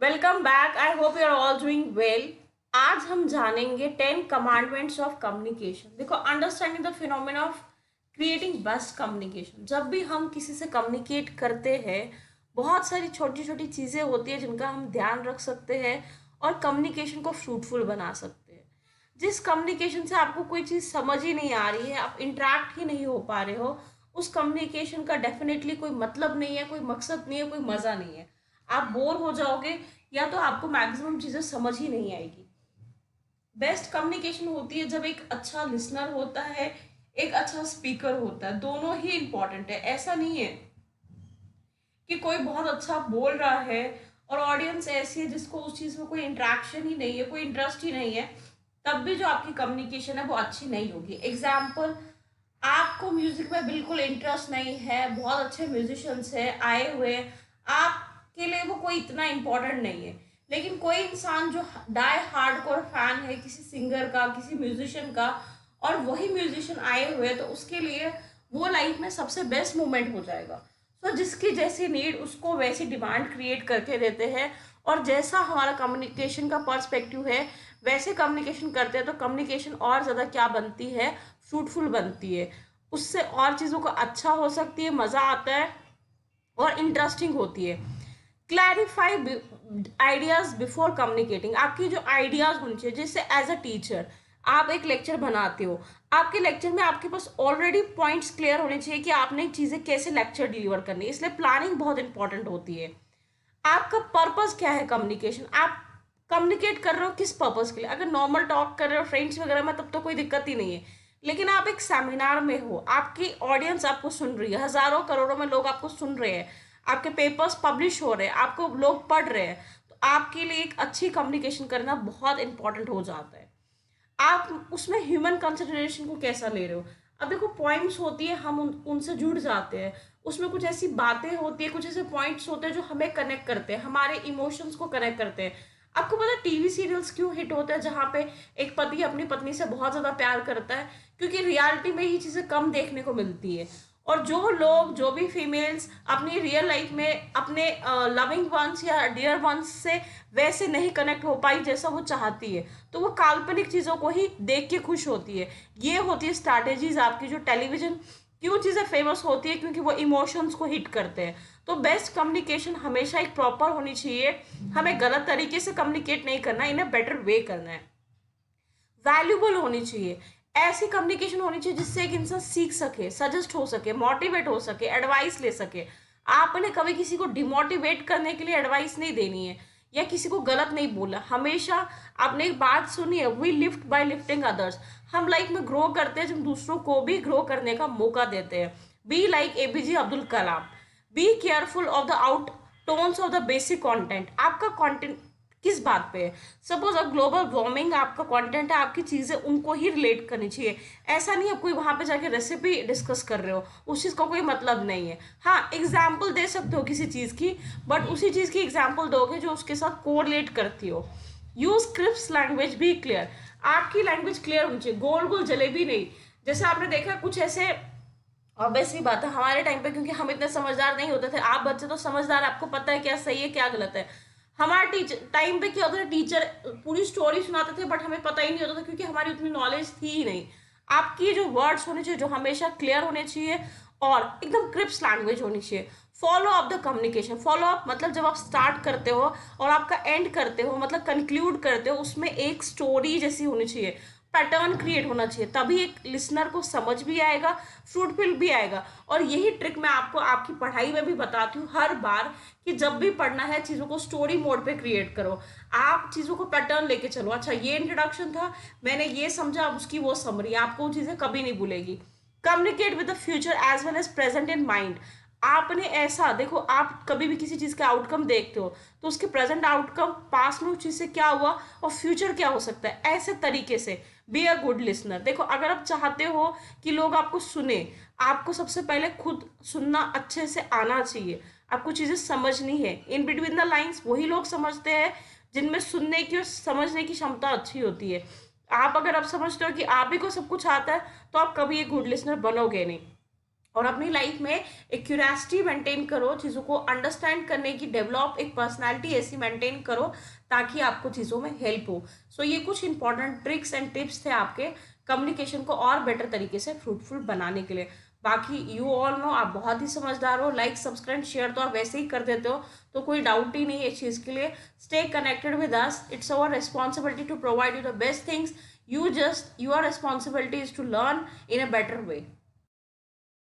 Welcome back. I hope you are all doing well. आज हम जानेंगे 10 कमांडमेंट्स ऑफ कम्युनिकेशन। देखो, understanding the phenomena of creating best communication. जब भी हम किसी से कम्युनिकेट करते हैं, बहुत सारी छोटी छोटी चीज़ें होती है जिनका हम ध्यान रख सकते हैं और कम्युनिकेशन को फ्रूटफुल बना सकते हैं। जिस कम्युनिकेशन से आपको कोई चीज़ समझ ही नहीं आ रही है, आप इंटरेक्ट ही नहीं हो पा रहे हो, उस कम्युनिकेशन का डेफिनेटली कोई मतलब नहीं है, कोई मकसद नहीं है, कोई मज़ा नहीं है। आप बोर हो जाओगे या तो आपको मैक्सिमम चीज़ें समझ ही नहीं आएगी। बेस्ट कम्युनिकेशन होती है जब एक अच्छा लिसनर होता है, एक अच्छा स्पीकर होता है। दोनों ही इंपॉर्टेंट है। ऐसा नहीं है कि कोई बहुत अच्छा बोल रहा है और ऑडियंस ऐसी है जिसको उस चीज़ में कोई इंटरेक्शन ही नहीं है, कोई इंटरेस्ट ही नहीं है, तब भी जो आपकी कम्युनिकेशन है वो अच्छी नहीं होगी। एग्जाम्पल, आपको म्यूजिक में बिल्कुल इंटरेस्ट नहीं है, बहुत अच्छे म्यूजिशियंस है आए हुए, आपके लिए वो कोई इतना इम्पोर्टेंट नहीं है। लेकिन कोई इंसान जो डाई हार्डकोर फैन है किसी सिंगर का, किसी म्यूजिशियन का, और वही म्यूजिशियन आए हुए, तो उसके लिए वो लाइफ में सबसे बेस्ट मोमेंट हो जाएगा। तो जिसकी जैसी नीड उसको वैसी डिमांड क्रिएट करके देते हैं, और जैसा हमारा कम्युनिकेशन का पर्सपेक्टिव है वैसे कम्युनिकेशन करते हैं, तो कम्युनिकेशन और ज़्यादा क्या बनती है, फ्रूटफुल बनती है। उससे और चीज़ों को अच्छा हो सकती है, मज़ा आता है और इंटरेस्टिंग होती है। Clarify ideas before communicating. आपकी जो आइडियाज होनी चाहिए, जैसे एज अ टीचर आप एक लेक्चर बनाते हो, आपके लेक्चर में आपके पास ऑलरेडी पॉइंट्स क्लियर होने चाहिए कि आपने चीज़ें कैसे लेक्चर डिलीवर करनी है। इसलिए प्लानिंग बहुत इंपॉर्टेंट होती है। आपका पर्पस क्या है कम्युनिकेशन, आप कम्युनिकेट कर रहे हो किस पर्पस के लिए। अगर नॉर्मल टॉक कर रहे हो फ्रेंड्स वगैरह में, तब तो कोई दिक्कत ही नहीं है। लेकिन आप एक सेमिनार में हो, आपकी ऑडियंस आपको सुन रही है, हजारों करोड़ों में लोग आपको सुन रहे हैं, आपके पेपर्स पब्लिश हो रहे हैं, आपको लोग पढ़ रहे हैं, तो आपके लिए एक अच्छी कम्युनिकेशन करना बहुत इंपॉर्टेंट हो जाता है। आप उसमें ह्यूमन कंसिडरेशन को कैसा ले रहे हो। अब देखो, पॉइंट्स होती है, हम उनसे जुड़ जाते हैं। उसमें कुछ ऐसी बातें होती है, कुछ ऐसे पॉइंट्स होते हैं जो हमें कनेक्ट करते हैं, हमारे इमोशंस को कनेक्ट करते हैं। आपको पता है टीवी सीरियल्स क्यों हिट होते हैं, जहाँ पे एक पति अपनी पत्नी से बहुत ज़्यादा प्यार करता है? क्योंकि रियलिटी में ये चीज़ें कम देखने को मिलती है। और जो लोग, जो भी फीमेल्स अपनी रियल लाइफ में अपने लविंग वंस या डियर वंस से वैसे नहीं कनेक्ट हो पाई जैसा वो चाहती है, तो वो काल्पनिक चीज़ों को ही देख के खुश होती है। ये होती है स्ट्रैटेजीज आपकी। जो टेलीविजन क्यों चीज़ें फेमस होती है, क्योंकि वो इमोशंस को हिट करते हैं। तो बेस्ट कम्युनिकेशन हमेशा एक प्रॉपर होनी चाहिए। हमें गलत तरीके से कम्युनिकेट नहीं करना, इन्हें बेटर वे करना है। वैल्यूबल होनी चाहिए। ऐसी कम्युनिकेशन होनी चाहिए जिससे एक इंसान सीख सके, सजेस्ट हो सके, मोटिवेट हो सके, एडवाइस ले सके। आपने कभी किसी को डिमोटिवेट करने के लिए एडवाइस नहीं देनी है, या किसी को गलत नहीं बोला। हमेशा आपने एक बात सुनी है, we lift by lifting others. हम लाइफ में ग्रो करते हैं जब दूसरों को भी ग्रो करने का मौका देते हैं। Be like APJ Abdul Kalam. Be careful of the out tones of the basic content. आपका कंटेंट किस बात पे है। सपोज अब ग्लोबल वार्मिंग आपका कंटेंट है, आपकी चीज़ें उनको ही रिलेट करनी चाहिए। ऐसा नहीं है कोई वहाँ पे जाके रेसिपी डिस्कस कर रहे हो, उस चीज़ का कोई मतलब नहीं है। हाँ, एग्जाम्पल दे सकते हो किसी चीज़ की, बट उसी चीज़ की एग्जाम्पल दोगे जो उसके साथ कोरिलेट करती हो। Use crisp language, be clear. आपकी लैंग्वेज क्लियर होनी चाहिए, गोल गोल जलेबी नहीं। जैसे आपने देखा कुछ ऐसे, ऑब्वियसली बात है हमारे टाइम पे, क्योंकि हम इतने समझदार नहीं होते थे। आप बच्चे तो समझदार, आपको पता है क्या सही है क्या गलत है। हमारे टीचर टाइम पे क्या होता था, टीचर पूरी स्टोरी सुनाते थे बट हमें पता ही नहीं होता था, क्योंकि हमारी उतनी नॉलेज थी ही नहीं। आपकी जो वर्ड्स होने चाहिए, जो हमेशा क्लियर होने चाहिए और एकदम क्रिप्स लैंग्वेज होनी चाहिए। Follow up the communication. Follow up मतलब जब आप स्टार्ट करते हो और आपका एंड करते हो, मतलब कंक्लूड करते हो, उसमें एक स्टोरी जैसी होनी चाहिए, पैटर्न क्रिएट होना चाहिए। तभी एक लिसनर को समझ भी आएगा, फ्रूटफुल भी आएगा। और यही ट्रिक मैं आपको आपकी पढ़ाई में भी बताती हूँ हर बार, कि जब भी पढ़ना है चीज़ों को स्टोरी मोड पे क्रिएट करो। आप चीज़ों को पैटर्न लेके चलो। अच्छा, ये इंट्रोडक्शन था, मैंने ये समझा, अब उसकी वो समरी, आपको वो चीज़ें कभी नहीं भूलेगी। Communicate with the future as well as present in mind. आपने ऐसा देखो, आप कभी भी किसी चीज़ का आउटकम देखते हो, तो उसके प्रेजेंट आउटकम, पास्ट में उस चीज़ से क्या हुआ और फ्यूचर क्या हो सकता है, ऐसे तरीके से बी अ गुड लिसनर। देखो, अगर आप चाहते हो कि लोग आपको सुने, आपको सबसे पहले खुद सुनना अच्छे से आना चाहिए। आपको चीज़ें समझनी है। इन बिटवीन द लाइंस वही लोग समझते हैं जिनमें सुनने की और समझने की क्षमता अच्छी होती है। आप अगर आप समझते हो कि आप ही को सब कुछ आता है, तो आप कभी एक गुड लिसनर बनोगे नहीं। और अपनी लाइफ में एक क्यूरियोसिटी मेंटेन करो, चीज़ों को अंडरस्टैंड करने की, डेवलप एक पर्सनालिटी ऐसी मेंटेन करो ताकि आपको चीज़ों में हेल्प हो। सो ये कुछ इंपॉर्टेंट ट्रिक्स एंड टिप्स थे आपके कम्युनिकेशन को और बेटर तरीके से फ्रूटफुल बनाने के लिए। बाकी यू ऑल नो, आप बहुत ही समझदार हो, लाइक सब्सक्राइब शेयर तो आप वैसे ही कर देते हो, तो कोई डाउट ही नहीं है इस चीज़ के लिए। Stay connected with us, it's our responsibility to provide you the best things, you just your responsibility is to learn in a better way.